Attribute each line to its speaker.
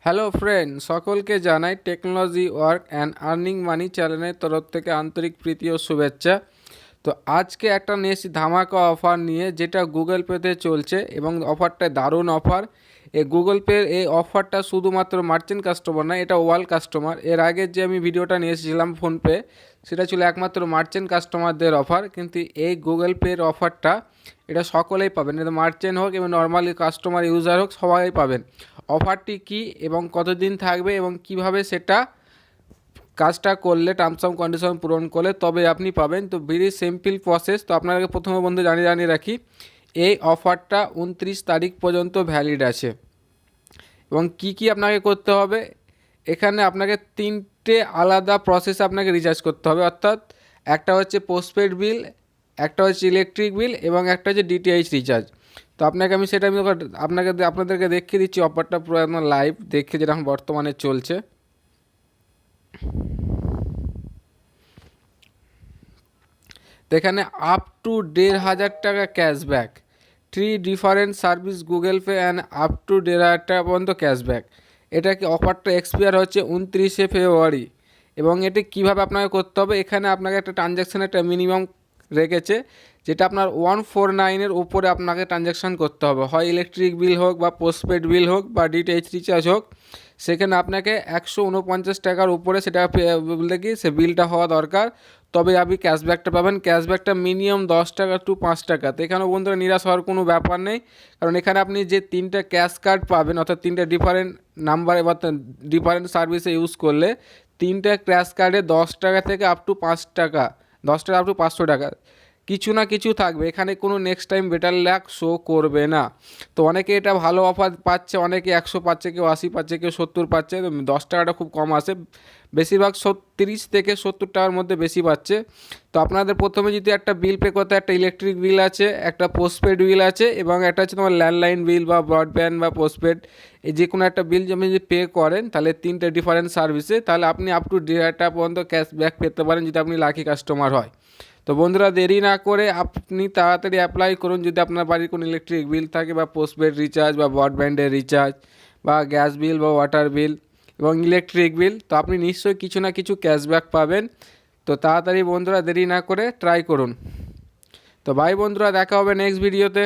Speaker 1: Hello friend, সকলকে জানাই technology work and earning money চ্যানেলের তরফ থেকে আন্তরিক প্রীতি ও শুভেচ্ছা। তো আজকে একটা নিয়ে এসেছি ধামাকা অফার নিয়ে, যেটা গুগল পেতে চলছে এবং অফারটা দারুণ অফার। এই গুগল পের এই অফারটা শুধুমাত্র মার্চেন্ট কাস্টমার না, এটা ওয়াল কাস্টমার। এর আগে যে আমি ভিডিওটা নিয়ে এসেছিলাম ফোনপে, সেটা ছিল একমাত্র মার্চেন্ট কাস্টমারদের অফার। কিন্তু এই গুগল পের অফারটা এটা সকলেই পাবেন, এটা মার্চেন্ট হোক এবং নর্মালি কাস্টমার ইউজার হোক, সবাই পাবেন। অফারটি কি এবং কতদিন থাকবে এবং কিভাবে সেটা কাজটা করলে, টার্মস অ্যান্ড কন্ডিশন পূরণ করলে তবে আপনি পাবেন। তো ভেরি সিম্পল প্রসেস। তো আপনাকে প্রথমে বন্ধু জানিয়ে রাখি, এই অফারটা 29 তারিখ পর্যন্ত ভ্যালিড আছে। এবং কি আপনাকে করতে হবে, এখানে আপনাকে তিনটে আলাদা প্রসেস আপনাকে রিচার্জ করতে হবে। অর্থাৎ একটা হচ্ছে পোস্টপেড বিল, একটা হচ্ছে ইলেকট্রিক বিল এবং একটা হচ্ছে ডিটিএইচ রিচার্জ। তো আমি সেটা আপনাদেরকে দেখিয়ে দিচ্ছি অফারটা পুরো একদম লাইভ দেখে, যেটা এখন বর্তমানে চলছে। তো এখানে আপ টু 1,500 টাকা cashback, 3 different service Google pay and up to 1,500 টাকা পর্যন্ত ক্যাশব্যাক। এটা কি অফারটা এক্সপায়ার হচ্ছে 29শে ফেব্রুয়ারি। এবং এটি কীভাবে আপনাকে করতে হবে, এখানে আপনাকে একটা ট্রানজ্যাকশানের একটা মিনিমাম রেখেছে, যেটা আপনার 149-এর উপরে আপনাকে ট্রানজ্যাকশান করতে হবে। হয় ইলেকট্রিক বিল হোক বা পোস্টপেড বিল হোক বা ডিটিএইচ রিচার্জ হোক, সেখানে আপনাকে 149 টাকার উপরে সেটা বলতে কি সে বিলটা হওয়া দরকার, তবে আপনি ক্যাশব্যাকটা পাবেন। ক্যাশব্যাকটা মিনিমাম 10 টাকা টু 5 টাকা। তো এখানেও বন্ধুরা নিরাশ হওয়ার কোনো ব্যাপার নেই, কারণ এখানে আপনি যে 3টে ক্যাশ কার্ড পাবেন, অর্থাৎ 3টে ডিফারেন্ট নাম্বারে বা ডিফারেন্ট সার্ভিসে ইউজ করলে 3টে ক্যাশ কার্ডে 10 টাকা থেকে আপ টু 5 টাকা, 10 টাকা আপ টু 500 টাকা কিছু না কিছু থাকবে। এখানে কোনো next time better luck show করবে না। তো অনেকে এটা ভালো অফার পাচ্ছে, অনেকে 100 পাচ্ছে, কেউ 80 পাচ্ছে, কেউ 70 পাচ্ছে। 10 টাকাটা খুব কম আসে, বেশিরভাগ 30 থেকে 70 টাকার মধ্যে বেশি পাচ্ছে। তো আপনাদের প্রথমে যদি একটা বিল পে করতে, একটা ইলেকট্রিক বিল আছে, একটা পোস্টপেড বিল আছে এবং একটা হচ্ছে তোমার ল্যান্ডলাইন বিল বা ব্রডব্যান্ড বা পোস্টপেড, এই যে কোনো একটা বিল আপনি যদি পে করেন, তাহলে 3টে ডিফারেন্ট সার্ভিসে, তাহলে আপনি আপ টু 1,500 টাকা পর্যন্ত ক্যাশব্যাক পেতে পারেন যদি আপনি লাকি কাস্টমার হয়। তো বন্ধুরা, দেরি না করে আপনি তাড়াতাড়ি অ্যাপ্লাই করুন। যদি আপনার বাড়ির কোনো ইলেকট্রিক বিল থাকে বা পোস্টপেড রিচার্জ বা ব্রডব্যান্ডের রিচার্জ বা গ্যাস বিল বা ওয়াটার বিল এবং ইলেকট্রিক বিল, তো আপনি নিশ্চয়ই কিছু না কিছু ক্যাশব্যাক পাবেন। তো তাড়াতাড়ি বন্ধুরা, দেরি না করে ট্রাই করুন। তো বাই বন্ধুরা, দেখা হবে নেক্সট ভিডিওতে।